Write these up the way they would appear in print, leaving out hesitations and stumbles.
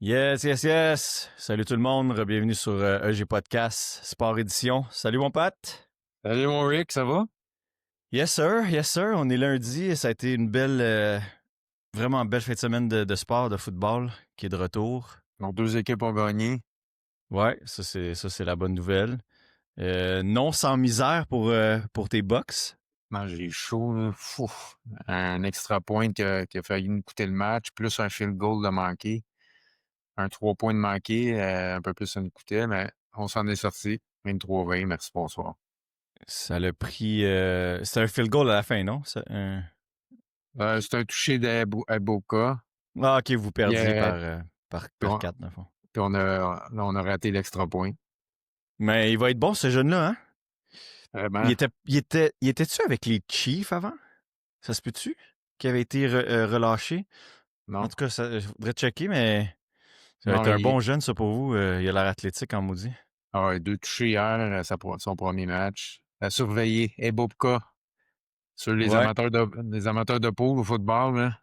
Yes, yes, yes. Salut tout le monde. Bienvenue sur EG Podcast, Sport Édition. Salut mon pote. Salut mon Rick, ça va? Yes, sir. Yes, sir. On est lundi et ça a été une belle, vraiment belle fin de semaine de sport, de football qui est de retour. Nos deux équipes ont gagné. Ouais, ça c'est la bonne nouvelle. Non sans misère pour tes Bucks. Non, j'ai chaud, là. Fou. Un extra point qui a failli nous coûter le match, plus un field goal de manqué. Un 3 points de manqué, un peu plus ça nous coûtait, mais on s'en est sorti. 23-20, merci, bonsoir. Ça l'a pris. C'était un field goal à la fin, non? C'est un touché d'Eboka. Ah, ok, vous perdiez Yeah. par Puis 4, dans le fond. on a raté l'extra point. Mais il va être bon ce jeune-là, hein? Vraiment. Il était-tu avec les Chiefs avant? Ça se peut-tu? Qui avait été relâché? En Non. tout cas, je voudrais checker, mais ça va Non, être un bon jeune, ça, pour vous. Il a l'air athlétique en maudit. deux touchés hier, son premier match. À surveiller. Ebopka. Sur les Ouais. amateurs de pool au football, là,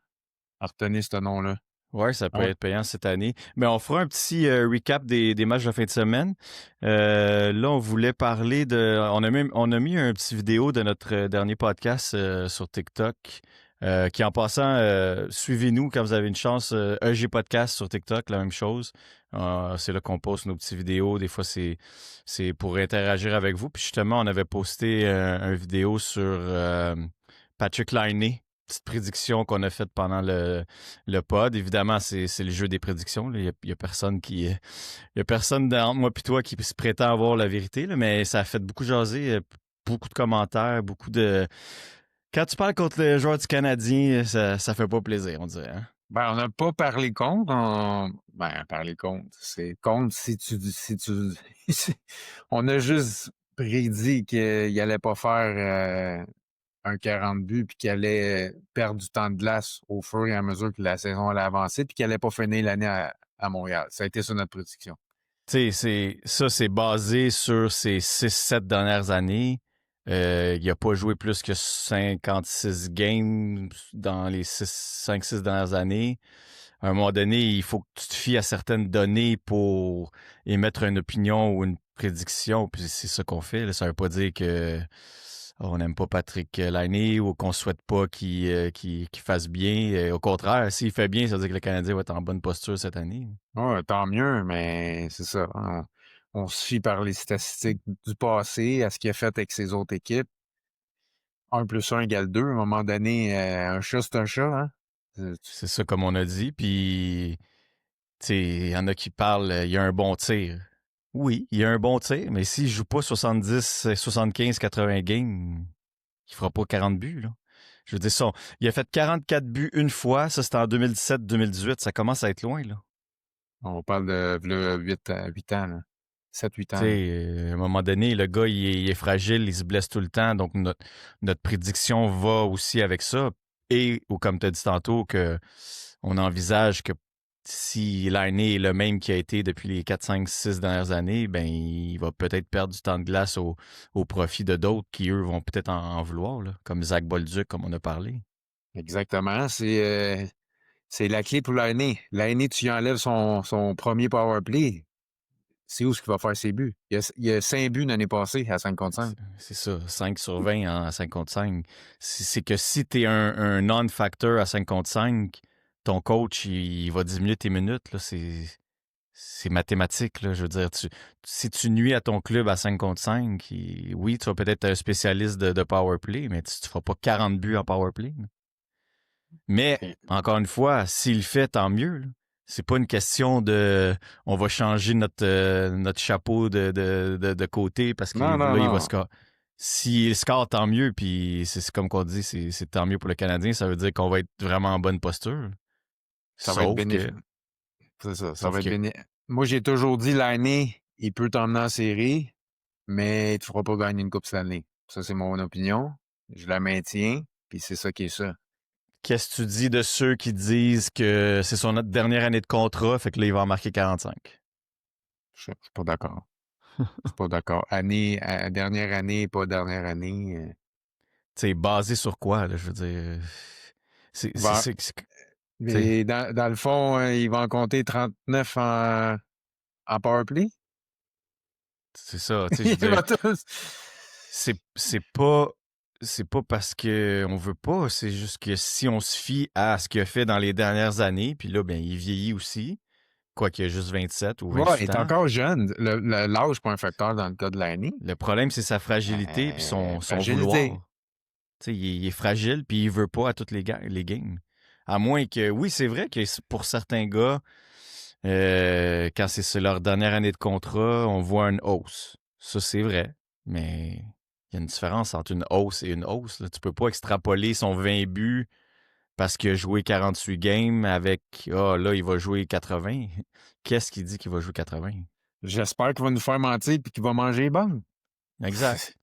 à retenir ce nom-là. Ouais, ça peut Ouais. être payant cette année. Mais on fera un petit recap des matchs de fin de semaine. Là, on voulait parler de... On a mis un petit vidéo de notre dernier podcast sur TikTok. Qui en passant, suivez-nous quand vous avez une chance. EG Podcast sur TikTok, la même chose. C'est là qu'on poste nos petites vidéos. Des fois, c'est pour interagir avec vous. Puis justement, on avait posté un vidéo sur Patrick Laine, petite prédiction qu'on a faite pendant le pod. Évidemment, c'est le jeu des prédictions. Là. Il y a personne il y a personne entre moi et toi qui se prétend avoir la vérité, là, mais ça a fait beaucoup jaser, beaucoup de commentaires, beaucoup de... Quand tu parles contre le joueur du Canadien, ça fait pas plaisir, on dirait. Hein? Ben, on n'a pas parlé contre. Parler contre. C'est contre on a juste prédit qu'il allait pas faire un 40 buts puis qu'il allait perdre du temps de glace au fur et à mesure que la saison allait avancer puis qu'il allait pas finir l'année à Montréal. Ça a été ça notre prédiction. Tu sais, c'est basé sur ces 6-7 dernières années. Il n'a pas joué plus que 56 games dans les 5-6 dernières années. À un moment donné, il faut que tu te fies à certaines données pour émettre une opinion ou une prédiction. Puis c'est ça qu'on fait. Là. Ça veut pas dire que on n'aime pas Patrick Laine ou qu'on souhaite pas qu'il fasse bien. Au contraire, s'il fait bien, ça veut dire que le Canadien va être en bonne posture cette année. Ouais, tant mieux, mais c'est ça. On se fie par les statistiques du passé, à ce qu'il a fait avec ses autres équipes. 1+1 = 2. À un moment donné, un chat, c'est un chat, hein? C'est ça, comme on a dit. Puis, tu sais, il y en a qui parlent, il y a un bon tir. Oui, il y a un bon tir, mais s'il joue pas 70, 75, 80 games, il fera pas 40 buts, là. Je veux dire, il a fait 44 buts une fois. Ça, c'était en 2017-2018. Ça commence à être loin, là. On parle de 8 ans, là. 7-8 Tu ans, là. sais, à un moment donné, le gars, il est fragile, il se blesse tout le temps. Donc, notre prédiction va aussi avec ça. Ou comme tu as dit tantôt, que on envisage que si l'année est le même qui a été depuis les 4, 5, 6 dernières années, ben il va peut-être perdre du temps de glace au profit de d'autres qui, eux, vont peut-être en vouloir, là, comme Zach Bolduc, comme on a parlé. Exactement. C'est la clé pour l'année. L'année, tu y enlèves son premier power play. C'est où ce qu'il va faire ses buts? Il y a 5 buts l'année passée à 5 contre 5. C'est ça, 5 sur 20 en 5 contre 5. C'est que si tu es un non-factor à 5 contre 5, ton coach, il va diminuer tes minutes. Là, c'est mathématique. Là, je veux dire, si tu nuis à ton club à 5 contre 5, oui, tu vas peut-être être un spécialiste de power play, mais tu ne feras pas 40 buts en power play. Là. Mais, encore une fois, s'il le fait, tant mieux. Là. C'est pas une question de on va changer notre chapeau de côté parce que Non, non, là, il va non. score. S'il score, tant mieux. Puis c'est comme qu'on dit, c'est tant mieux pour le Canadien. Ça veut dire qu'on va être vraiment en bonne posture. Ça va être Sauf que. bénéfique. C'est ça. Ça Sauf va être que. bénéfique. Moi, j'ai toujours dit l'année, il peut t'emmener en série, mais tu ne feras pas gagner une Coupe Stanley. Ça, c'est mon opinion. Je la maintiens, puis c'est ça qui est ça. Qu'est-ce que tu dis de ceux qui disent que c'est son dernière année de contrat, fait que là, il va en marquer 45? Je suis pas d'accord. Je suis pas d'accord. Dernière année, pas dernière année. Tu sais, basé sur quoi, là, je veux dire. C'est, c'est, Ben, c'est- c'est- Tu sais, Mais dans le fond, il va en compter 39 en power play? c'est ça. Tu sais, je Il veux dire, va tous c'est pas c'est pas parce que on veut pas, c'est juste que si on se fie à ce qu'il a fait dans les dernières années, puis là, ben, il vieillit aussi, quoi qu'il a juste 27 ou ouais, il 28 est ans. encore jeune. L'âge n'est pas un facteur dans le cas de l'année. Le problème, c'est sa fragilité puis son Fragilité. vouloir. Tu sais, il est fragile puis il veut pas à toutes les games. À moins que, oui, c'est vrai que pour certains gars, quand c'est leur dernière année de contrat, on voit une hausse. Ça, c'est vrai. Mais il y a une différence entre une hausse et une hausse. Là. Tu peux pas extrapoler son 20 buts parce qu'il a joué 48 games avec ah là, il va jouer 80. Qu'est-ce qui dit qu'il va jouer 80? J'espère qu'il va nous faire mentir et qu'il va manger les bonnes. Exact.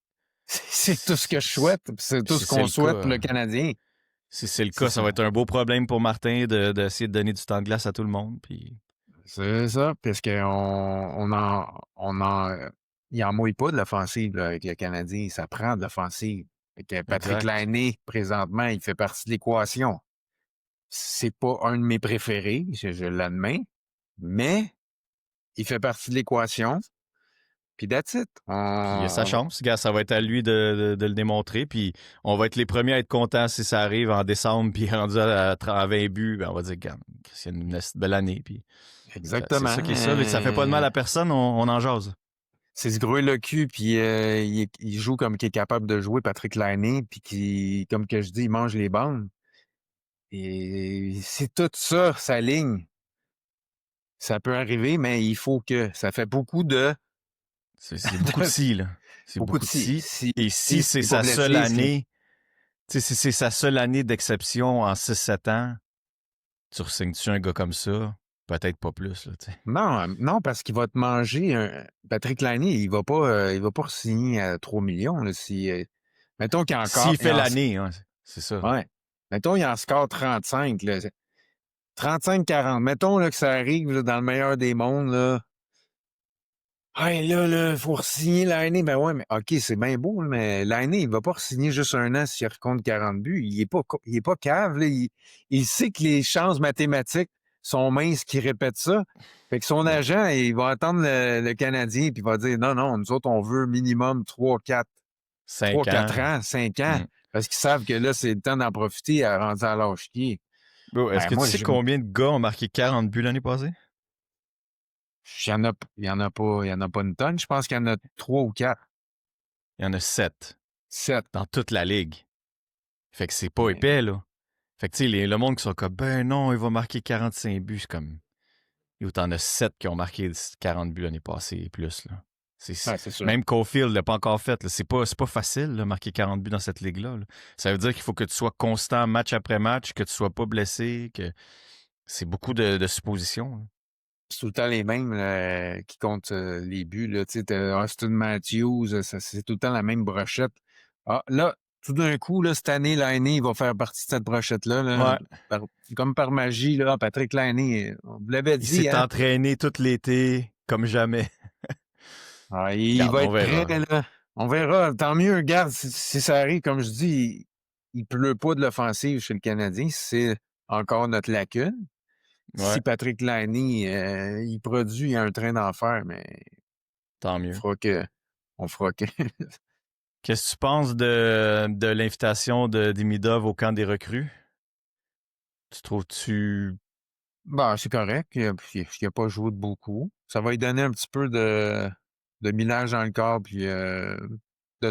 C'est tout ce que je souhaite. C'est tout Si ce c'est qu'on le souhaite pour cas, le Canadien. si c'est le C'est cas, ça va ça. être un beau problème pour Martin d'essayer de donner du temps de glace à tout le monde. Puis C'est ça. Parce il en mouille pas de l'offensive là, avec le Canadien. Ça prend de l'offensive. Fait que Patrick exact. Laine, présentement, il fait partie de l'équation. C'est pas un de mes préférés, je l'admets, mais il fait partie de l'équation. Puis that's it. Puis il a sa chance, gars, ça va être à lui de le démontrer. Puis on va être les premiers à être contents si ça arrive en décembre, puis rendu à 20 buts, ben on va dire, regarde, c'est une belle année. Puis c'est Exactement. ça qui est ça. Ça fait pas de mal à personne, on en jase. C'est se grouiller le cul, puis il joue comme qu'il est capable de jouer, Patrick Laine, puis qui, comme que je dis, il mange les bandes. Et c'est tout ça, sa ligne. Ça peut arriver, mais il faut que. Ça fait beaucoup C'est beaucoup de si, là. C'est beaucoup de beaucoup de si. si. Et Si si c'est c'est pas sa seule blessé, année, tu sais, si c'est sa seule année d'exception en 6-7 ans, tu re-signes-tu un gars comme ça? Peut-être pas plus, là, tu sais. non, non, parce qu'il va te manger Patrick Laine, il va pas signer à 3 millions. Là, si, mettons qu'il y a encore. S'il fait l'année, hein, c'est ça. Ouais. Mettons, il en score 35. Là, 35-40. Mettons là, que ça arrive là, dans le meilleur des mondes. Là. Hey, là, il faut re-signer l'année. Ben ouais, mais OK, c'est bien beau, mais l'année, il va pas re-signer juste un an s'il recompte 40 buts. Il est pas cave. Là. Il sait que les chances mathématiques sont minces qui répètent ça. Fait que son Mais agent, il va attendre le Canadien puis il va dire non, non, nous autres, on veut minimum 5 3-4 ans. ans, 5 ans. Hmm. Parce qu'ils savent que là, c'est le temps d'en profiter à rendre à l'âge qui est. Bro, est-ce Ben, que tu moi, sais combien de gars ont marqué 40 buts l'année passée? il y en a pas une tonne. Je pense qu'il y en a 3 ou 4. Il y en a 7 7. dans toute la ligue. Fait que c'est pas Mais, épais, là. Fait que, tu sais, le monde qui sont comme, ben non, il va marquer 45 buts. C'est comme, yo, t'en as 7 qui ont marqué 40 buts l'année passée et plus, là. ouais, c'est sûr. Même Caulfield l'a pas encore fait. Là. C'est pas facile, là, marquer 40 buts dans cette ligue-là. Là. Ça veut dire qu'il faut que tu sois constant match après match, que tu sois pas blessé, que c'est beaucoup de suppositions. Là. C'est tout le temps les mêmes qui comptent les buts. Là. Tu sais, t'as Austin Matthews, c'est tout le temps la même brochette. Ah, là, tout d'un coup, là, cette année, Laine, il va faire partie de cette brochette-là. Là, Ouais. comme par magie, là, Patrick Laine, on vous l'avait Il dit, s'est hein? entraîné tout l'été comme jamais. Ah, il Regarde, va on être prêt, verra. là. On verra. Tant mieux, regarde, si ça arrive, comme je dis, il pleut pas de l'offensive chez le Canadien. C'est encore notre lacune. Ouais, Si Patrick Laine, il produit un train d'enfer, mais tant on mieux. fera que. On fera que. Qu'est-ce que tu penses de l'invitation de Demidov au camp des recrues? Tu trouves-tu... Bon, c'est correct. Il a pas joué de beaucoup. Ça va lui donner un petit peu de millage dans le corps, puis de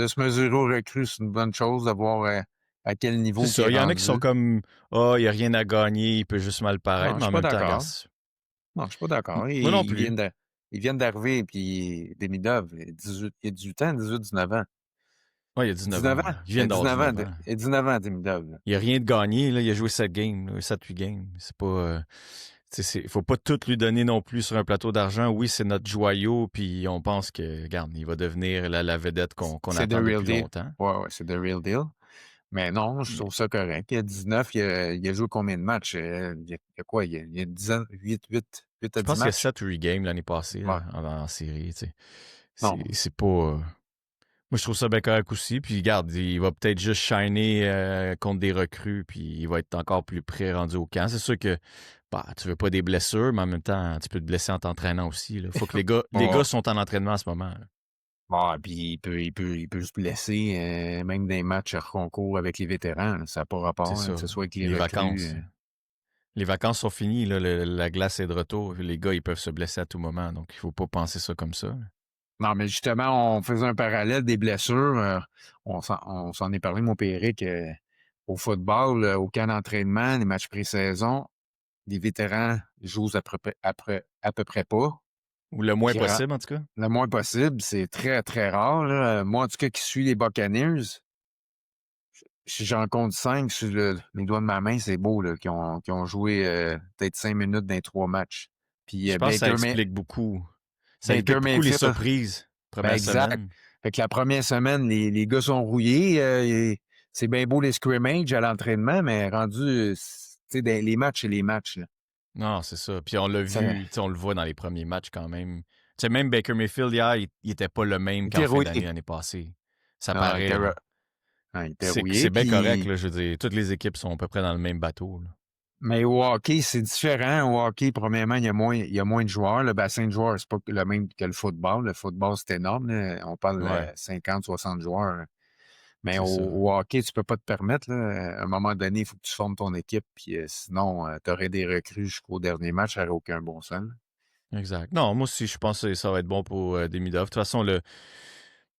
se mesurer au recrue, c'est une bonne chose, de voir à quel C'est niveau qu'il ça, est il y en a qui sont rendu. comme «Ah, il n'y a rien à gagner, il peut juste mal Non, paraître», je mais suis en pas même temps, d'accord. regarde, Non, je suis pas d'accord. moi non Ils plus. viennent d'arriver, puis Demidov, il a 18 ans, 18, 19 ans. Ouais, il y a 19 ans, 19 ouais. ans. Il Il vient a d'avoir 19 ans, 19 ans. il a 19 ans, Demidov. Là. Il n'y a rien de gagné, là. Il a joué 7 games, 7-8 games. C'est pas... faut pas tout lui donner non plus sur un plateau d'argent. Oui, c'est notre joyau, puis on pense que, regarde, il va devenir la vedette qu'on C'est the attend real depuis deal. longtemps. Ouais, ouais, c'est the real deal. Mais non, je Mais trouve ça correct. Il a 19, il a joué combien de matchs? Il y a quoi? Il y a 10 ans, 8 à je 10 pense qu'il y a matchs? 7 ou 8 games l'année passée, Ouais. là, en série, tu sais. Non. C'est pas... Moi, je trouve ça bien correct aussi. Puis, regarde, il va peut-être juste shiner contre des recrues, puis il va être encore plus près rendu au camp. C'est sûr que bah, tu veux pas des blessures, mais en même temps, tu peux te blesser en t'entraînant aussi. Il faut que les gars Bon, sont en entraînement en ce moment, là. bon, puis il peut se blesser, même dans les matchs hors concours avec les vétérans, là, ça n'a pas C'est rapport, hein, que ça. ce soit avec les Les recrues. vacances. Les vacances sont finies, là, la glace est de retour. Les gars, ils peuvent se blesser à tout moment, donc il faut pas penser ça comme ça, là. Non, mais justement, on faisait un parallèle des blessures. On s'en est parlé, mon Péric, au football, au camp d'entraînement, les matchs pré-saison, les vétérans jouent à peu près pas. Ou le moins Puis, possible, en tout cas. le moins possible, c'est très, très rare, là. Moi, en tout cas, qui suis les Buccaneers, si j'en compte 5 sur les doigts de ma main, c'est beau, là, qui ont joué peut-être 5 minutes dans les 3 matchs. Puis Je pense que ça explique beaucoup. Ça Baker explique beaucoup les Mayfield, surprises, ben première exact. semaine. Fait que la première semaine, les gars sont rouillés. C'est bien beau les scrimmages à l'entraînement, mais rendu, tu sais, les matchs, c'est les matchs, là. Non, c'est ça. Puis on l'a Ça, vu, tu sais, on le voit dans les premiers matchs quand même. Tu sais, même Baker Mayfield hier, il était pas le même il qu'en était fin d'année rouillé. l'année passée. Ça Ah, il était, paraît, là. il était C'est rouillé. bien correct, Puis, là. Je veux dire, toutes les équipes sont à peu près dans le même bateau, là. mais au hockey, c'est différent. Au hockey, premièrement, il y a moins de joueurs. Le bassin de joueurs, c'est pas le même que le football. Le football, c'est énorme, là. On parle Ouais, 50, 60 joueurs, là. Mais au, c'est ça. au hockey, tu peux pas te permettre, là. À un moment donné, il faut que tu formes ton équipe. Puis sinon, tu aurais des recrues jusqu'au dernier match, ça n'aurait aucun bon sens, là. Exact. Non, moi aussi, je pense que ça va être bon pour Demidov. De toute façon,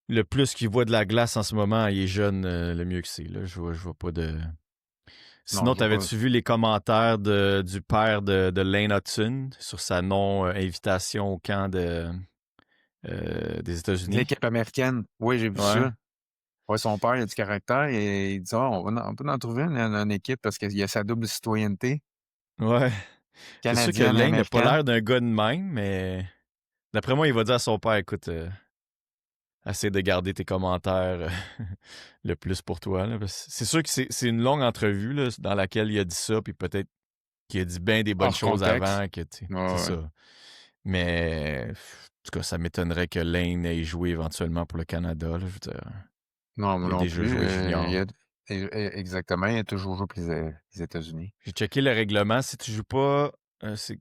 le plus qu'il voit de la glace en ce moment, il est jeune, le mieux que c'est, là. Je vois pas de. Non, Sinon, je vois pas. t'avais-tu vu les commentaires du père de Lane Hudson sur sa non-invitation au camp des États-Unis? L'équipe américaine, oui, j'ai vu Ouais. ça. Ouais, son père, il a du caractère et il dit ah, on peut en trouver une équipe parce qu'il y a sa double citoyenneté, Ouais. C'est sûr que canadienne et Lane n'a pas américaine. l'air d'un gars de même, mais d'après moi, il va dire à son père, écoute, essaie de garder tes commentaires le plus pour toi, là. C'est sûr que c'est une longue entrevue là, dans laquelle il a dit ça, puis peut-être qu'il a dit bien des bonnes Hors choses contexte. avant, que Ouais, c'est ouais. ça. Mais en tout cas, ça m'étonnerait que Lane ait joué éventuellement pour le Canada, là, je veux dire. Non, moi Il a non déjà plus. joué junior. Exactement, il a toujours joué pour les États-Unis. J'ai checké le règlement. Si tu joues pas, c'est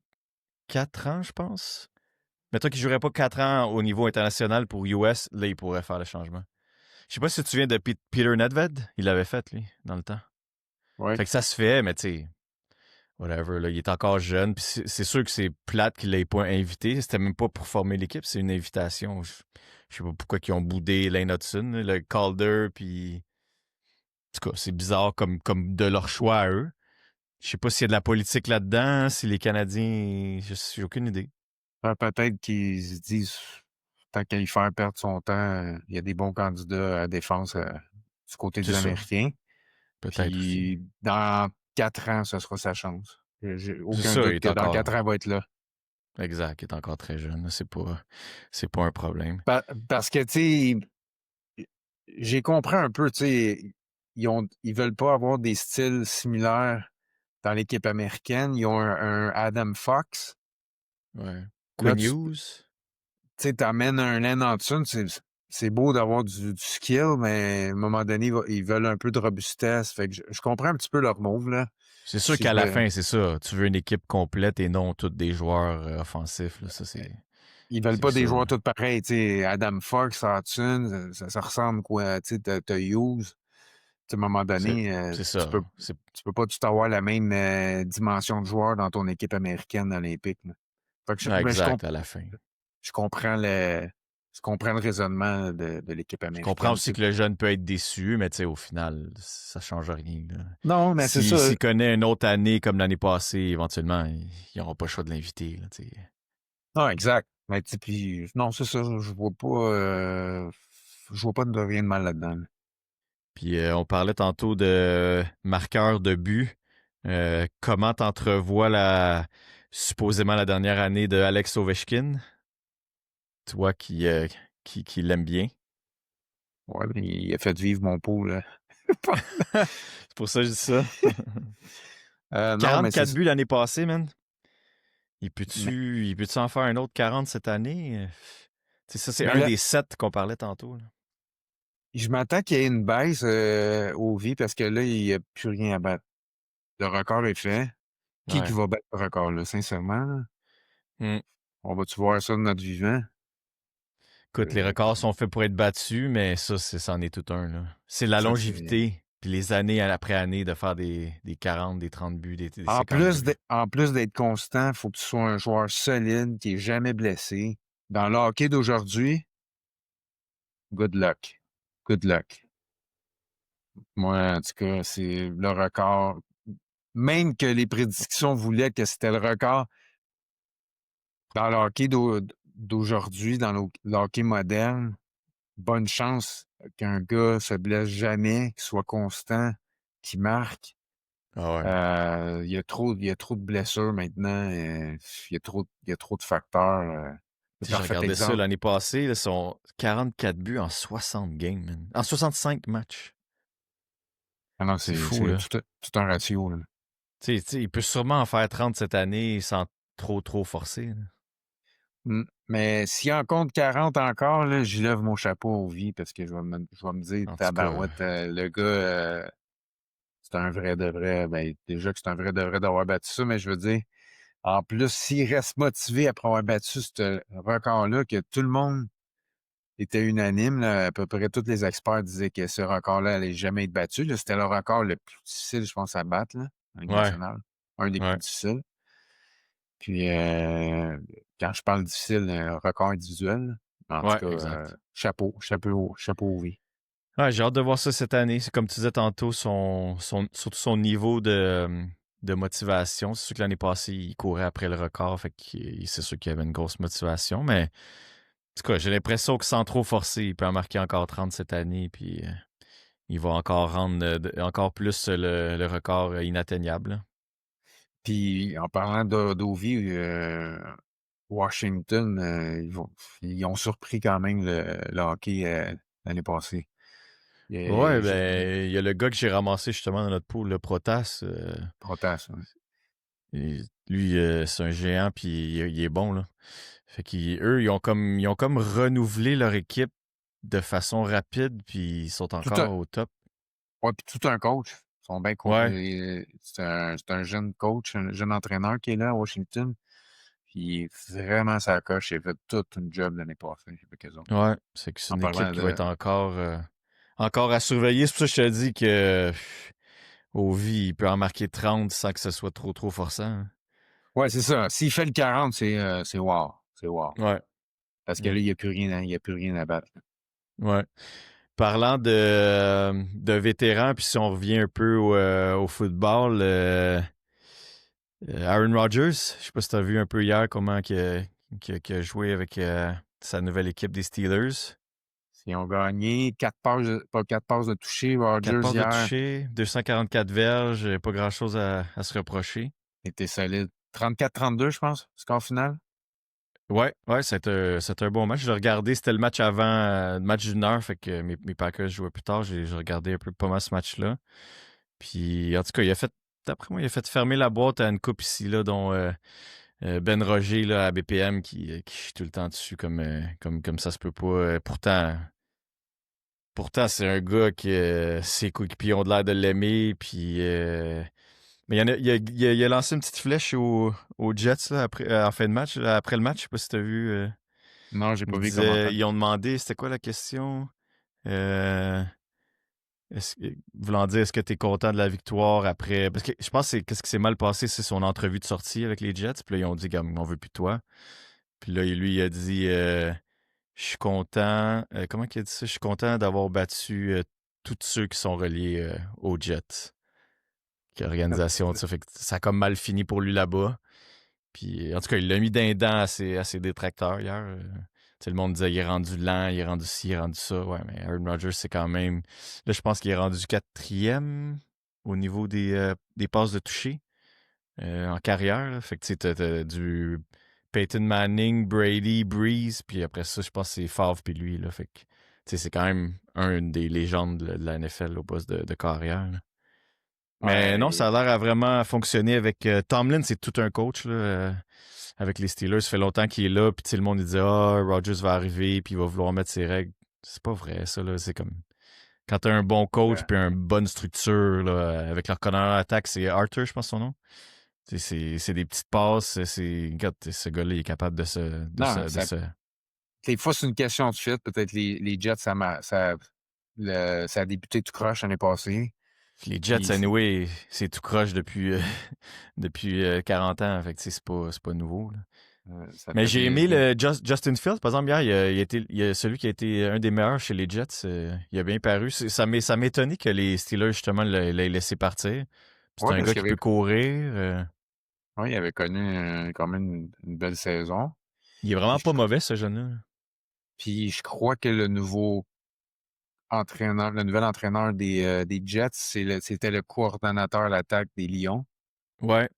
4 ans, je pense. Mais toi qui jouerais pas 4 ans au niveau international pour US, là, il pourrait faire le changement. Je sais pas si tu te souviens de Peter Nedved. Il l'avait fait, lui, dans le temps. Oui. Fait que ça se fait, mais tu sais, whatever, là, il est encore jeune. Puis c'est sûr que c'est plate qu'il l'ait pas invité. C'était même pas pour former l'équipe, c'est une invitation. Je sais pas pourquoi ils ont boudé Lane Hudson, là, le Calder, puis... En tout cas, c'est bizarre comme de leur choix à eux. Je sais pas s'il y a de la politique là-dedans, si les Canadiens... J'ai aucune idée. Peut-être qu'ils se disent, tant qu'à y faire perdre son temps, il y a des bons candidats à la défense du côté C'est des ça. Américains. Peut-être aussi. Puis dans 4 ans, ce sera sa chance. J'ai C'est aucun ça, il doute est que dans encore... 4 ans, il va être là. Exact, il est encore très jeune. C'est pas un problème. Parce que, tu sais, j'ai compris un peu, tu sais, ils veulent pas avoir des styles similaires dans l'équipe américaine. Ils ont un Adam Fox. Ouais. Là, Quinn Hughes? tu sais, t'amènes un Len Hudson, c'est beau d'avoir du skill, mais à un moment donné, ils veulent un peu de robustesse. Fait que je comprends un petit peu leur move, là. C'est sûr Si qu'à je la me, fin, c'est ça. Tu veux une équipe complète et non tous des joueurs offensifs. Là. Ça, Ils veulent c'est pas des sûr. joueurs tous pareils, tu sais. Adam Fox, Hudson, ça ressemble quoi, tu sais, t'as Hughes. Tu sais, à un moment donné, C'est tu peux, ça. tu peux pas tout avoir la même dimension de joueur dans ton équipe américaine olympique, là. Fait que Ouais, mais exact, à la fin. je comprends le raisonnement de l'équipe Je comprends américaine, tu aussi sais. que le jeune peut être déçu, mais tu sais, au final, ça change rien. Là. Non, mais c'est ça. S'il connaît une autre année comme l'année passée, éventuellement, ils n'auront pas le choix de l'inviter. Là, tu sais. Non, exact. Mais tu sais, puis non, c'est ça. Je vois pas de rien de mal là-dedans, là. Puis on parlait tantôt de marqueur de but. Comment t'entrevois supposément la dernière année de Alex Ovechkin? Toi qui l'aime bien. Ouais, mais il a fait vivre mon pot, là. C'est pour ça que je dis ça. Non, mais c'est 44 ça. buts l'année passée, man. Mais, Il peut-tu en faire un autre 40 cette année? Tu sais, ça, c'est mais un là, des 7 qu'on parlait tantôt, là. Je m'attends qu'il y ait une baisse au vie parce que là, il n'y a plus rien à battre. Le record est fait. Qui Ouais. va battre le record, là, sincèrement? Là? Mm. On va-tu voir ça de notre vivant? Écoute, les Euh, records sont faits pour être battus, mais ça, c'en est tout un, là. C'est la ça, c'est. longévité, puis les années après année de faire des 40, des 30 buts, des En 50 plus buts. en plus d'être constant, il faut que tu sois un joueur solide, qui est jamais blessé. Dans le hockey d'aujourd'hui, good luck. Good luck. Moi, en tout cas, c'est le record. Même que les prédictions voulaient que c'était le record dans le hockey d'aujourd'hui, dans le hockey moderne, bonne chance qu'un gars se blesse jamais, qu'il soit constant, qu'il marque. Ah ouais. Il y a trop de blessures maintenant. Il y a trop de facteurs. Le Tu sais, je parfait regardais ça exemple. l'année passée, là, son 44 buts en 60 games, man. En 65 matchs. Ah non, C'est c'est fou, c'est là. tout un ratio. Là. Tu sais, il peut sûrement en faire 30 cette année sans trop forcer, là. Mais s'il en compte 40 encore, là, j'y lève mon chapeau aux vies parce que je vais me dire, En tout cas, tabarouette, le gars, c'est un vrai de vrai. Ben, déjà que c'est un vrai de vrai d'avoir battu ça, mais je veux dire, en plus, s'il reste motivé après avoir battu ce record-là, que tout le monde était unanime, là, à peu près tous les experts disaient que ce record-là allait jamais être battu. Là. C'était le record le plus difficile, je pense, à battre, là, en Ligue ouais, nationale. Un des plus ouais, difficiles. Puis, quand je parle difficile, record individuel, là. En tout ouais, cas, exact. chapeau aux vies. Ouais, j'ai hâte de voir ça cette année. C'est comme tu disais tantôt, surtout son niveau de motivation. C'est sûr que l'année passée, il courait après le record, fait que c'est sûr qu'il y avait une grosse motivation, mais en tout cas, j'ai l'impression que sans trop forcer, il peut en marquer encore 30 cette année, puis il va encore rendre encore plus le record inatteignable, là. Puis, en parlant d'Ovi, Washington, ils ont surpris quand même le hockey l'année passée. Ouais, J'ai ben, il y a le gars que j'ai ramassé justement dans notre pool, le Protas. Protas, ouais. Lui, c'est un géant, puis il est bon, là. Fait qu'eux, ils ont comme renouvelé leur équipe de façon rapide, puis ils sont Tout un, encore au top. ouais, puis tout un coach. Ils sont bien Ouais, c'est un jeune coach, un jeune entraîneur qui est là à Washington. Puis il est vraiment sa coche. Il a fait toute une job l'année passée avec eux autres. ouais. C'est En une équipe parlant qui va de. être encore à surveiller. C'est pour ça que je te dis que Ovi, il peut en marquer 30 sans que ce soit trop forçant, hein. Ouais, c'est ça. S'il fait le 40, c'est wow. C'est wow. Ouais. Parce que Mm. là, il n'y a plus rien, il y a plus rien à battre. Ouais. Parlant de vétérans, puis si on revient un peu au football, Aaron Rodgers, je sais pas si tu as vu un peu hier comment qu'il a joué avec sa nouvelle équipe des Steelers. Ils ont gagné 4 passes, pas 4 passes de toucher. 4 Rodgers passes de hier toucher, 244 verges, pas grand-chose à se reprocher. était solide. 34-32, je pense, score final. Ouais, c'était un bon match. Je l'ai regardé, c'était le match avant, le match d'une heure, fait que mes Packers jouaient plus tard. J'ai regardé un peu pas mal ce match-là. Puis, en tout cas, d'après moi, il a fait fermer la boîte à une coupe ici, là, dont Ben Roger là, à BPM qui chie tout le temps dessus comme ça se peut pas. Pourtant c'est un gars que ses coéquipiers ont de l'air de l'aimer. Puis, mais il a lancé une petite flèche aux Jets là, après, en fin de match, là, après le match. Je sais pas si tu as vu. Non, j'ai pas Il vu les commentaires. disait, ils ont demandé, c'était quoi la question? Euh, voulant dire, est-ce que tu es content de la victoire après? Parce que je pense que qu'est-ce qui s'est mal passé, c'est son entrevue de sortie avec les Jets. Puis là, ils ont dit, comme, on veut plus de toi. Puis là, lui, il a dit, je suis content. Comment il a dit ça? Je suis content d'avoir battu tous ceux qui sont reliés aux Jets. Qui est organisation, ça fait que ça a comme mal fini pour lui là-bas. Puis en tout cas, il l'a mis d'un dent à ses détracteurs hier. Tu sais, le monde disait il est rendu lent, il est rendu ci, il est rendu ça. Ouais, mais Aaron Rodgers, c'est quand même. Là, je pense qu'il est rendu quatrième au niveau des passes de toucher en carrière, là. Fait que tu sais, t'as du Peyton Manning, Brady, Breeze, puis après ça, je pense que c'est Favre puis lui, là. Fait que tu sais, c'est quand même un des légendes de la NFL au poste de carrière, là. Mais non, ça Ouais, a l'air à vraiment fonctionner avec Tomlin, c'est tout un coach là, avec les Steelers. Ça fait longtemps qu'il est là, puis tout le monde il dit ah, Rodgers va arriver, puis il va vouloir mettre ses règles. C'est pas vrai, ça là. C'est comme Quand tu as un bon coach Euh, puis une bonne structure, là, avec leur connaisseur d'attaque, c'est Arthur, je pense son nom. C'est des petites passes. Regarde, ce gars-là, il est capable de se. non, des fois, c'est une question de fit. Peut-être les Jets, ça a débuté tout croche l'année passée. Les Jets, Puis, anyway, c'est tout croche depuis, depuis 40 ans. Fait que c'est pas nouveau. Là. ça Mais fait j'ai des, aimé le Justin Fields, par exemple, hier, il a celui qui a été un des meilleurs chez les Jets. Il a bien paru. Ça m'étonnait que les Steelers, justement, l'aient laissé partir. C'est ouais, un parce gars qu'il qui peut courir. il avait connu quand même une belle saison. Il est Puis vraiment je, pas mauvais, ce jeune-là. puis je crois que le nouvel entraîneur des Jets, c'était le coordonnateur à l'attaque des Lions. Ouais,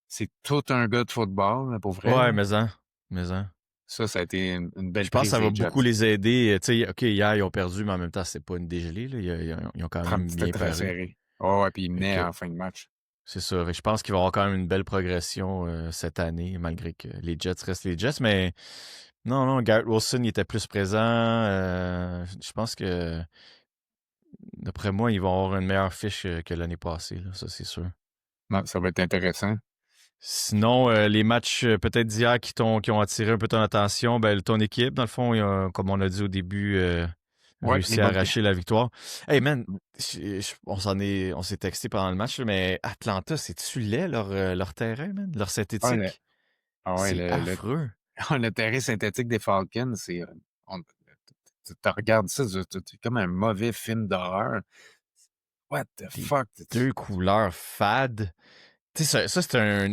C'est tout un gars de football, là, pour vrai, ouais, là. mais. Ça a été une belle Je pense que prise ça va des beaucoup Jets. les aider. Tu sais, OK, hier, ils ont perdu, mais en même temps, c'est pas une dégelée. Là. Ils ont quand même C'était bien très paru. serré. Oh, ouais, puis il Fait menait que en fin de match. c'est ça. Fait que je pense qu'il va y avoir quand même une belle progression cette année, malgré que les Jets restent les Jets. Mais non, Garrett Wilson, il était plus présent. Je pense que, d'après moi, ils vont avoir une meilleure fiche que l'année passée. Là, ça, c'est sûr. Non, ça va être intéressant. Sinon, les matchs peut-être d'hier qui ont attiré un peu ton attention, ben, ton équipe, dans le fond, comme on a dit au début, Ouais, les réussi à bonnes. arracher la victoire. Hey man, on s'est texté pendant le match, là, mais Atlanta, c'est-tu laid leur terrain, man? Leur Ah, synthétique? ouais, C'est affreux. le terrain synthétique des Falcons, on- tu regardes ça, c'est comme un mauvais film d'horreur. What the Des fuck? deux couleurs fades. Tu sais, ça, c'est un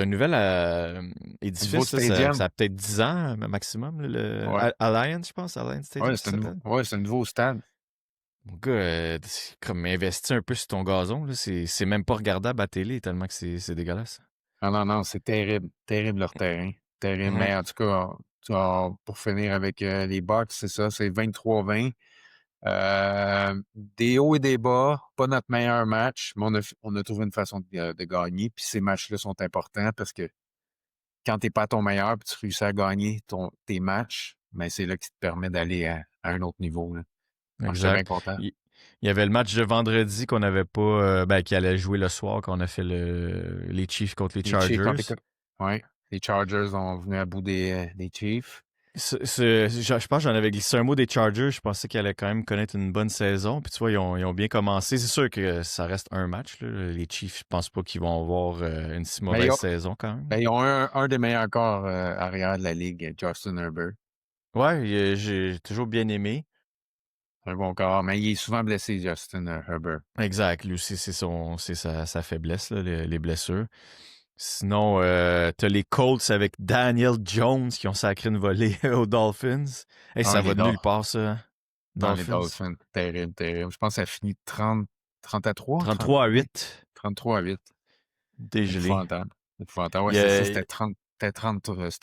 nouvel Un nouveau édifice. Là, ça stadium. a peut-être 10 ans maximum, là, Ouais, Alliance, je pense, Alliance Stadium, ça s'appelle. c'est un nouveau stade. Mon gars, c'est comme investi un peu sur ton gazon, là. C'est même pas regardable à télé tellement que c'est dégueulasse. Ah non, non, c'est terrible. Terrible leur terrain. Terrible. Ouais. Mais en tout cas, pour finir avec les Bucks, c'est ça, c'est 23-20. Des hauts et des bas, pas notre meilleur match, mais on a trouvé une façon de gagner. Puis ces matchs-là sont importants parce que quand t'es pas à ton meilleur puis tu réussis à gagner tes matchs, ben c'est là qui te permet d'aller à un autre niveau, là. Alors, j'étais bien Exact. content. Il y avait le match de vendredi qu'on n'avait pas, qui allait jouer le soir quand on a fait les Chiefs contre les Les Chiefs, Chargers. ouais, les Chargers ont venu à bout des Chiefs. Je pense que j'en avais glissé un mot des Chargers. Je pensais qu'ils allaient quand même connaître une bonne saison. Puis tu vois, ils ont bien commencé. C'est sûr que ça reste un match, là. Les Chiefs, je pense pas qu'ils vont avoir une si Mais mauvaise saison quand même. ils ont un des meilleurs corps arrière de la ligue, Justin Herbert. Ouais, j'ai toujours bien aimé. Un bon corps, mais il est souvent blessé, Justin Herbert. Exact. Lui aussi, c'est sa faiblesse, là, les blessures. Sinon, t'as les Colts avec Daniel Jones qui ont sacré une volée aux Dolphins. Hey, Ah, ça va de nulle part, ça. Hein? non, les Dolphins. Dolphins, terrible, terrible. Je pense que ça finit 30-3, 33-8. oui, 33-8. Dégelé. Épouvantable. Épouvantable. Ouais, Il y c'est ça, a- c'était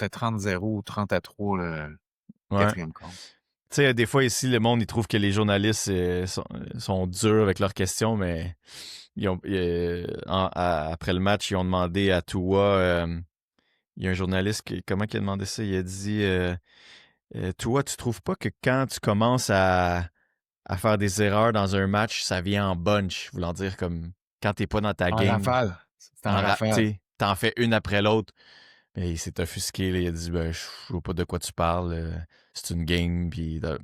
30-0 ou 30-3 le ouais. quatrième quart. Tu sais, des fois ici, le monde, ils trouvent que les journalistes sont durs avec leurs questions, mais après le match, ils ont demandé à Tua, il y a un journaliste, comment il a demandé ça? Il a dit, Tua, tu trouves pas que quand tu commences à faire des erreurs dans un match, ça vient en bunch, voulant dire comme quand t'es pas dans ta En game, rafale. C'était en rafale. t'en fais une après l'autre. Mais il s'est offusqué, là, il a dit ben, je vois pas de quoi tu parles, c'est une game, puis ben,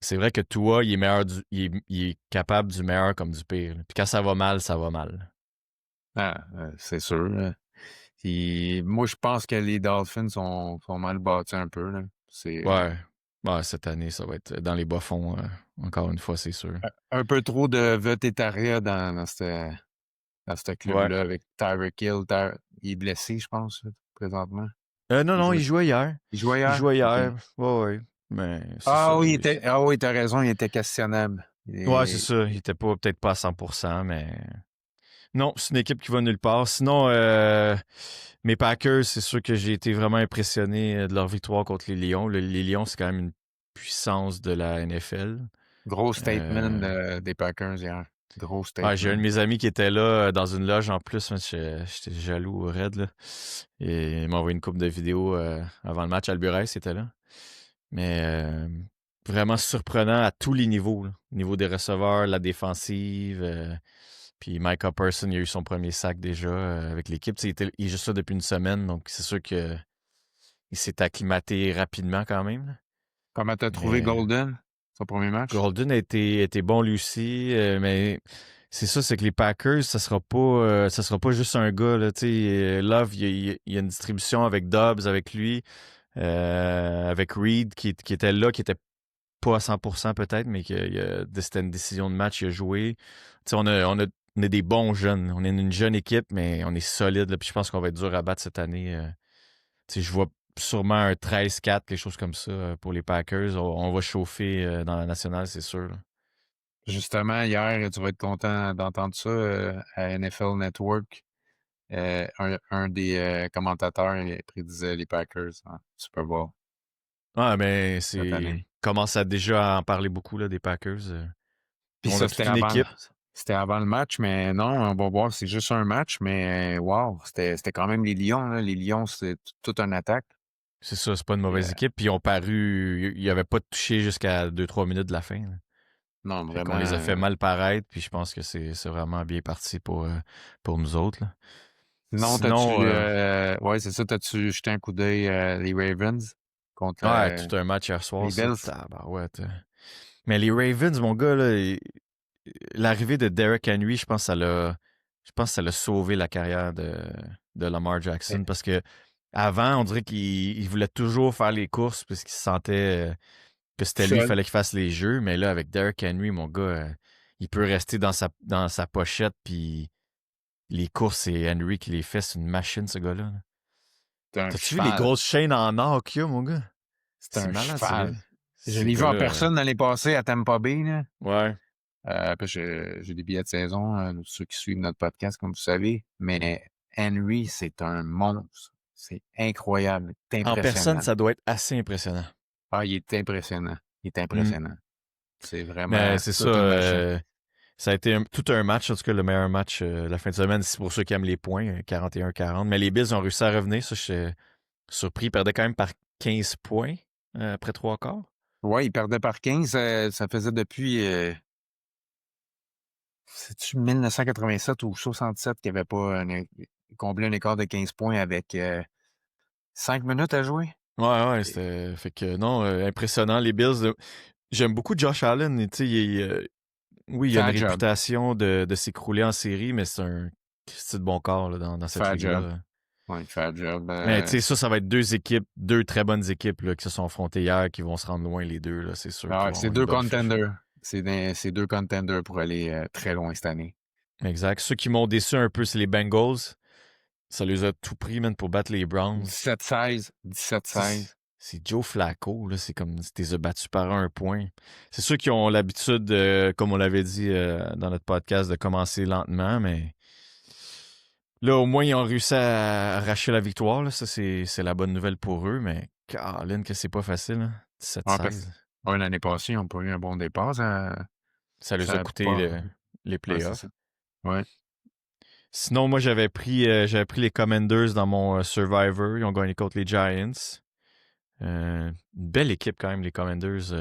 c'est vrai que toi, il est meilleur il est capable du meilleur comme du pire. Là. Puis quand ça va mal, ça va mal. Ah, c'est sûr. Là. Puis, moi, je pense que les Dolphins sont mal bâtis un peu. Là. C'est Ouais. Ouais, cette année, ça va être dans les bas-fonds, encore une fois, c'est sûr. un peu trop de vetétariat dans ce Ouais. club-là avec Tyreek Hill. Il est blessé, je pense, là, présentement. Non, Il non, joue, il jouait hier. il jouait Il hier? jouait OK. hier. Ouais, ouais. Mais c'est ça. Ah oui, t'as raison, il était questionnable. Ouais, c'est ça. Il était pas peut-être pas à 100%, mais non, c'est une équipe qui va nulle part. Sinon, mes Packers, c'est sûr que j'ai été vraiment impressionné de leur victoire contre les Lions. Les Lions, c'est quand même une puissance de la NFL. Gros statement Euh, des Packers hier. Gros j'ai un statement. de mes amis qui était là dans une loge en plus. Moi, j'étais jaloux au raid. Là. Et il m'a envoyé une couple de vidéos avant le match. Alburex était là. Mais vraiment surprenant à tous les niveaux, là. Au niveau des receveurs, la défensive. Puis Micah Parsons, il a eu son premier sac déjà avec l'équipe. Il est juste là depuis une semaine, donc c'est sûr qu'il s'est acclimaté rapidement quand même, là. Comment t'as trouvé Mais Golden, son premier match? Golden a été bon lui aussi, mais c'est ça, c'est que les Packers, ça sera pas juste un gars, là, tu sais. Love, il y a une distribution avec Dobbs, avec lui, avec Reed qui était là, qui était pas à 100% peut-être, mais c'était une décision de match, il a joué. Tu sais, on a des bons jeunes. On est une jeune équipe, mais on est solide, là, puis je pense qu'on va être dur à battre cette année. Tu sais, je vois sûrement un 13-4, quelque chose comme ça pour les Packers. On va chauffer dans la nationale, c'est sûr, là. Justement, hier, tu vas être content d'entendre ça à NFL Network. Un des commentateurs prédisait les Packers en Super Bowl Ah, mais cette c'est. année. Commence à déjà en parler beaucoup là, des Packers. Puis On a ça, toute une équipe. c'était avant le match, mais non, on va voir, c'est juste un match, mais wow, c'était quand même les Lions, là. Les Lions, c'est toute une attaque. C'est ça, c'est pas une Et, mauvaise équipe. Puis ils ont paru. Ils n'avaient pas touché jusqu'à 2-3 minutes de la fin, là. non, Fait qu'on vraiment. les a fait mal paraître, puis je pense que c'est vraiment bien parti pour nous autres, là. Sinon, Sinon, ouais, c'est ça, t'as-tu jeté un coup d'œil les Ravens contre ouais, tout un match hier soir, les ça, Bills? tabarouette. Mais les Ravens, mon gars, là, l'arrivée de Derrick Henry, je pense que ça l'a sauvé la carrière de Lamar Eh, Jackson parce que avant, on dirait qu'il voulait toujours faire les courses parce qu'il se sentait que Tout c'était lui, il seul. fallait qu'il fasse les jeux. Mais là, avec Derrick Henry, mon gars, il peut rester dans sa pochette, puis les courses, c'est Henry qui les fait. C'est une machine, ce gars-là, là. C'est un T'as-tu vu les cheval. grosses chaînes en or qu'il y a, mon gars? C'est C'est un malade, ce gars. cheval. Je Ces l'ai vu en gars-là. personne l'année passée à Tampa Bay, là. Ouais. Puis j'ai des billets de saison, ceux qui suivent notre podcast, comme vous savez. Mais Henry, c'est un monstre. C'est incroyable. C'est En personne, impressionnant. ça doit être assez impressionnant. Ah, il est impressionnant. Il est Hmm. impressionnant. C'est Mais vraiment c'est ça. toute une machine. Ça a été tout un match, en tout cas le meilleur match la fin de semaine. C'est pour ceux qui aiment les points, 41-40. Mais les Bills ont réussi à revenir. Ça, je suis surpris. Ils perdaient quand même par 15 points après trois quarts. Ouais, il perdait par 15. Ça faisait depuis, c'est-tu 1987 ou 67 qu'il n'y avait pas comblé un écart de 15 points avec 5 minutes à jouer? Ouais, ouais, Et c'était. Fait que non, impressionnant. Les Bills, j'aime beaucoup Josh Allen. Tu sais, oui, il il a fait une la job. réputation de s'écrouler en série, mais c'est un Christy de bon corps là, dans Il fait cette la job. ligue-là. Ouais, il fait la job. Mais tu sais, ça va être deux équipes, deux très bonnes équipes là, qui se sont affrontées hier, qui vont se rendre loin les deux. Là, c'est sûr Ah qu'ils ouais, vont c'est avoir une deux bonne fiche, là. contenders. C'est deux contenders pour aller très loin cette année. Exact. Ceux qui m'ont déçu un peu, c'est les Bengals. Ça les a tout pris, man, pour battre les Browns. 17-16, Tu sais, 17-16. c'est Joe Flacco, là. C'est comme si tu les as battus par un point. C'est ceux qui ont l'habitude, comme on l'avait dit dans notre podcast, de commencer lentement, mais là, au moins, ils ont réussi à arracher la victoire, là. Ça, c'est la bonne nouvelle pour eux, mais Caroline, que c'est pas facile, hein. Ouais, parce 17-16. que l'année passée, ils n'ont pas eu un bon départ. Ça les a Ça a coûté pas. les Ouais, c'est ça. playoffs. Ouais. Sinon, moi, j'avais pris les Commanders dans mon Survivor. Ils ont gagné contre les Giants. Une belle équipe quand même, les Commanders,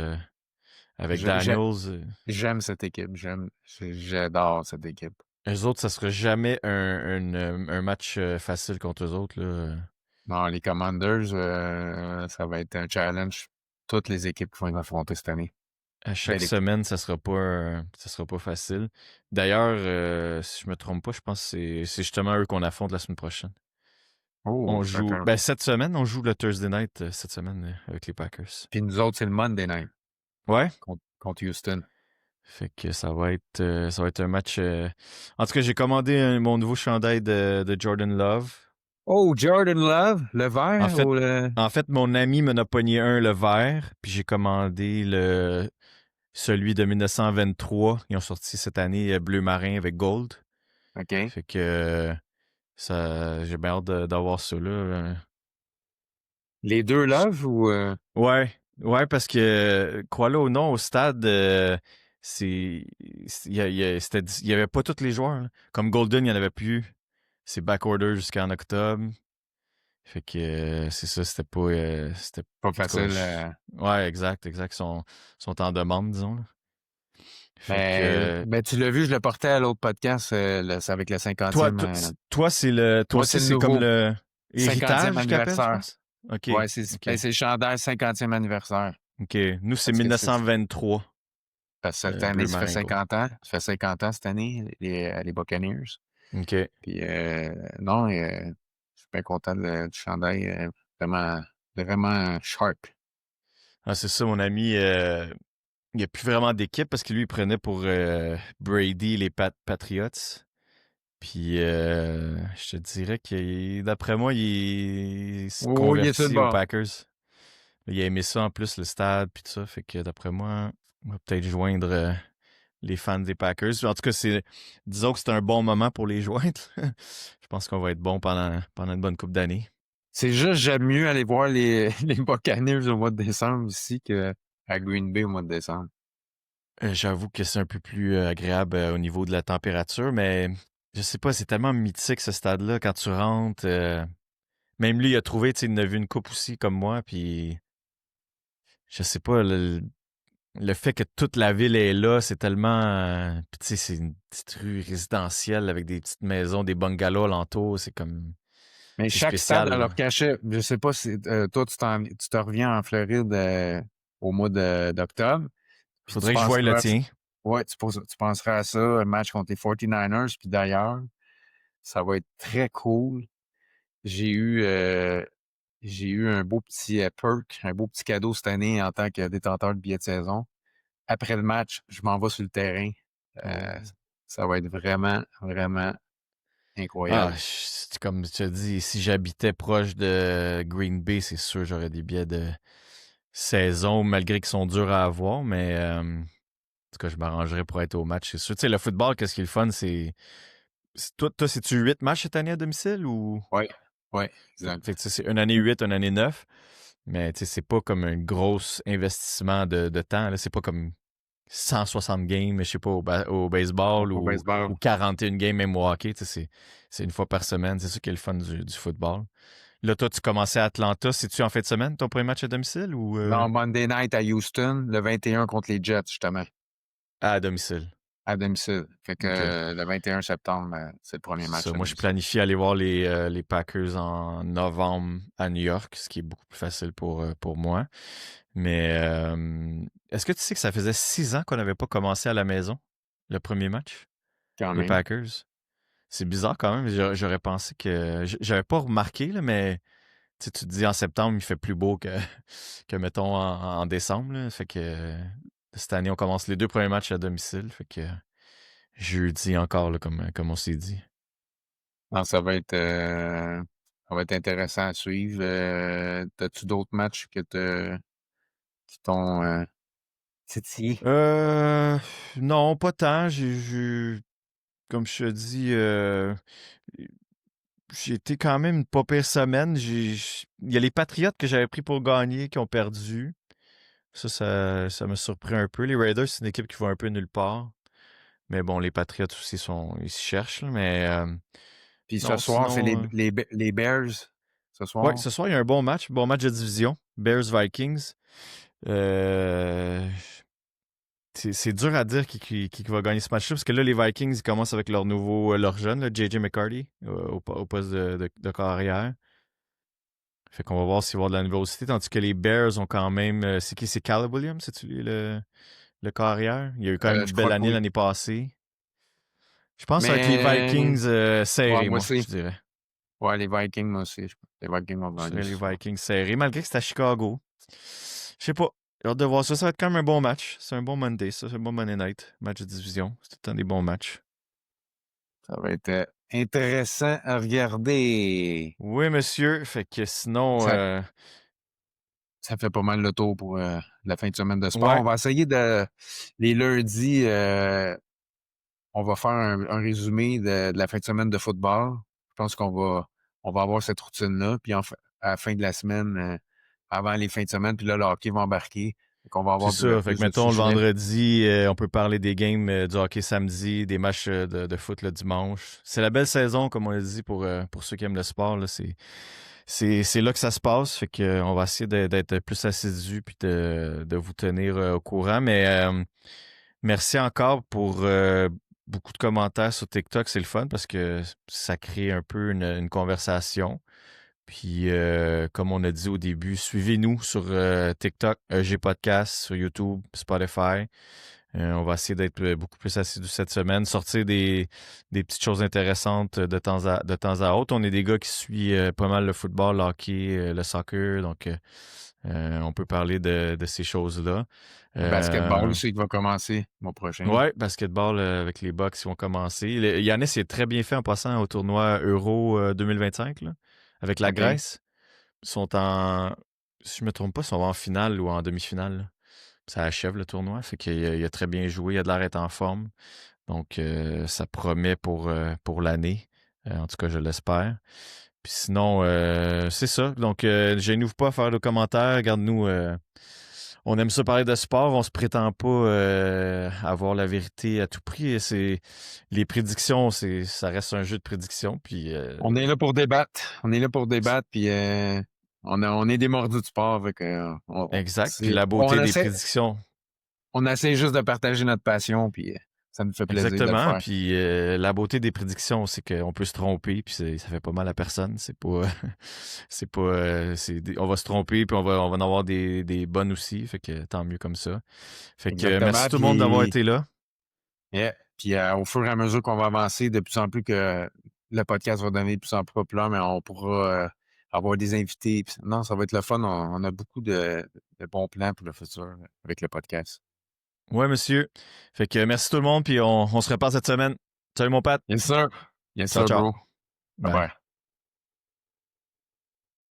avec J'ai- j'ai- Daniels. J'aime cette équipe. J'adore cette équipe. Eux autres, ça sera jamais un match facile contre eux autres, là. Non, les Commanders, ça va être un challenge. Toutes les équipes qui vont les affronter cette année. À chaque Belle équipe. semaine, ça sera pas facile. D'ailleurs, si je me trompe pas, je pense que c'est justement eux qu'on affronte la semaine prochaine. Oh, On ça va être joue, un. ben cette semaine, on joue le Thursday night cette semaine avec les Packers. Puis nous autres, c'est le Monday night Ouais. contre Houston. Fait que ça va être un match. En tout cas, j'ai commandé mon nouveau chandail de Jordan Love. Oh, Jordan Love, le En vert fait, ou le. en fait, mon ami m'en a pogné un, le vert, puis j'ai commandé celui de 1923. Ils ont sorti cette année bleu marin avec gold. OK. Fait que j'ai bien hâte d'avoir ça là. Les deux Love ou. Ouais, ouais, parce que crois-le ou non, au stade, il y avait pas tous les joueurs, là. Comme Golden, il n'y en avait plus. C'est backorder jusqu'en octobre. Fait que c'est ça, c'était pas. C'était, Pas en tout cas, facile. ouais, exact. Sont en demande, disons. Là. Fait Mais que ben, tu l'as vu, je le portais à l'autre podcast, c'est avec le toi, 50e. toi, toi Moi, c'est aussi, le c'est comme nouveau le 50e héritage qu'ils appellent, je anniversaire. pense. OK. Ouais, OK. ben, c'est le chandail 50e anniversaire. OK. Nous, c'est Parce que c'est 1923, parce que cette année, Bleu ça fait Maringo. 50 ans. Ça fait 50 ans cette année, les Buccaneers. OK. Puis non, je suis bien content du chandail. Vraiment, vraiment sharp. Ah, c'est ça, mon ami. Il n'y a plus vraiment d'équipe parce que lui, il prenait pour Brady les Patriots. Puis, je te dirais que d'après moi, il s'est Oh, il est sur le converti aux bord. Packers. Il a aimé ça en plus, le stade, puis tout ça. Fait que d'après moi, on va peut-être joindre les fans des Packers. En tout cas, disons que c'est un bon moment pour les joindre. Je pense qu'on va être bon pendant une bonne couple d'années. C'est juste, j'aime mieux aller voir les, les Buccaneers au mois de décembre ici qu'à Green Bay au mois de décembre. J'avoue que c'est un peu plus agréable au niveau de la température, mais je sais pas, c'est tellement mythique ce stade-là quand tu rentres. Même lui, il a trouvé, tu sais, il en a vu une coupe aussi comme moi, puis je sais pas, le fait que toute la ville est là, c'est tellement. Puis tu sais, c'est une petite rue résidentielle avec des petites maisons, des bungalows alentour, c'est comme. Mais C'est chaque stade a spécial, leur là. cachet. Je sais pas si toi, tu te reviens en Floride au mois d'octobre, puis tu Faudrait que je voie le penseras, tien. ouais, tu penseras à ça, un match contre les 49ers, puis d'ailleurs, ça va être très cool. J'ai eu, euh, j'ai eu un beau petit perk, un beau petit cadeau cette année en tant que détenteur de billets de saison. Après le match, je m'en vais sur le terrain. Euh, Oh. Ça va être vraiment, vraiment Ah, incroyable. comme tu as dit, si j'habitais proche de Green Bay, c'est sûr j'aurais des billets de saison, malgré qu'ils sont durs à avoir, mais en tout cas, je m'arrangerais pour être au match, c'est sûr. Tu sais, le football, qu'est-ce qui est le fun, toi, c'est-tu 8 matchs cette année à domicile ou. Oui, oui, Fait exact. que, tu sais, c'est une année 8, une année 9, mais tu sais, c'est pas comme un gros investissement de temps, là. C'est pas comme 160 games, je sais pas, au baseball Au baseball. ou 41 games même au hockey, tu sais, c'est une fois par semaine. C'est ça qui est le fun du football. Là, toi, tu commençais à Atlanta. C'est-tu en fin de semaine ton premier match à domicile ou Non, Monday night à Houston, le 21 contre les Jets, justement, à domicile? à domicile. Fait que OK. le 21 septembre, c'est le premier C'est match ça. à Moi, je domicile. planifie aller voir les Packers en novembre à New York, ce qui est beaucoup plus facile pour moi. Mais est-ce que tu sais que ça faisait 6 ans qu'on n'avait pas commencé à la maison, le premier match, Quand les même. Packers? C'est bizarre quand même. J'aurais pensé que. J'avais pas remarqué, là, mais tu sais, tu te dis en septembre, il fait plus beau que mettons, en décembre. Là. Fait que cette année, on commence les 2 premiers matchs à domicile. Fait que jeudi encore, là, comme on s'est dit. Non, ça va être intéressant à suivre. T'as-tu d'autres matchs qui t'ont titillé? Euh, non, pas tant. Comme je te dis, j'ai été quand même une pas pire semaine. Il y a les Patriots que j'avais pris pour gagner qui ont perdu. Ça m'a surpris un peu. Les Raiders, c'est une équipe qui va un peu nulle part. Mais bon, les Patriots aussi ils se cherchent. Là, mais Puis ce non, soir, c'est sinon. les Bears. Ce Ouais, soir. ce soir, il y a un bon match de division. Bears-Vikings. Euh, c'est dur à dire qui va gagner ce match-là, parce que là, les Vikings, ils commencent avec leur jeune, là, J.J. McCarthy, au poste de carrière. Fait qu'on va voir s'il va y avoir de la nouveauté, tandis que les Bears ont quand même. C'est qui? C'est Caleb Williams, c'est-tu lui, le carrière? Il y a eu quand même une Je belle crois que année oui. l'année passée. Je pense que ça va être les Mais Vikings ouais, serrés, moi moi, aussi. je dirais. Ouais, les Vikings, moi aussi. Les Vikings vont Je gagner dirais les ce soir. Vikings serrés, malgré que c'est à Chicago. Je sais pas. J'ai hâte de voir ça. Ça va être quand même un bon match. C'est un bon Monday, ça. C'est un bon Monday night. Match de division. C'est tout le temps des bons matchs. Ça va être intéressant à regarder. Oui, monsieur. Fait que sinon, Ça, ça fait pas mal le tour pour la fin de semaine de sport. ouais, On va essayer les lundis, on va faire un résumé de la fin de semaine de football. Je pense on va avoir cette routine-là. Puis à la fin de la semaine, avant les fins de semaine, puis là, le hockey va embarquer. Donc, on va c'est avoir ça. Fait que plus de mettons le sujets. vendredi, on peut parler des games du hockey samedi, des matchs de foot le dimanche. C'est la belle saison, comme on l'a dit, pour ceux qui aiment le sport. Là, c'est là que ça se passe. Fait que on va essayer d'être plus assidu puis de vous tenir au courant. Mais merci encore pour beaucoup de commentaires sur TikTok. C'est le fun parce que ça crée un peu une conversation. Puis, comme on a dit au début, suivez-nous sur TikTok, EG Podcast, sur YouTube, Spotify. On va essayer d'être beaucoup plus assidus cette semaine, sortir des petites choses intéressantes de temps à autre. On est des gars qui suivent pas mal le football, le hockey, le soccer, donc on peut parler de ces choses-là. Le basketball Euh, aussi qui va commencer le mois prochain. ouais, basketball avec les Bucks qui vont commencer. Yannis est très bien fait en passant au tournoi Euro 2025 là, avec la OK. Grèce. Ils sont si je me trompe pas, ils sont en finale ou en demi-finale, là. Ça achève le tournoi, fait qu'il a très bien joué, il a de l'air d'être en forme. Donc, ça promet pour l'année. En tout cas, je l'espère. Puis sinon, c'est ça. Donc, gênez-vous pas à faire de commentaires. Regarde-nous, on aime ça parler de sport. On se prétend pas avoir la vérité à tout prix. Les prédictions, ça reste un jeu de prédictions. Puis, On est là pour débattre. On est là pour débattre, puis on est des mordus du sport. Fait que, exact. Puis la beauté des prédictions. on essaie juste de partager notre passion, puis ça nous fait plaisir de le Exactement. faire. Puis la beauté des prédictions, c'est qu'on peut se tromper, puis ça fait pas mal à personne. C'est pas, c'est pas, on va se tromper, puis on va en avoir des bonnes aussi. Fait que tant mieux comme ça. Fait que merci Exactement. tout le monde d'avoir été là. Yeah. Puis au fur et à mesure qu'on va avancer, de plus en plus que le podcast va devenir de plus en plus populaire, mais on pourra avoir des invités. Non, ça va être le fun. On a beaucoup de bons plans pour le futur avec le podcast. Ouais, monsieur. Fait que merci tout le monde, puis on se reparle cette semaine. Salut mon Pat. Yes, sir. Yes, Ciao, sir, ciao. bro. Bye. Bye-bye.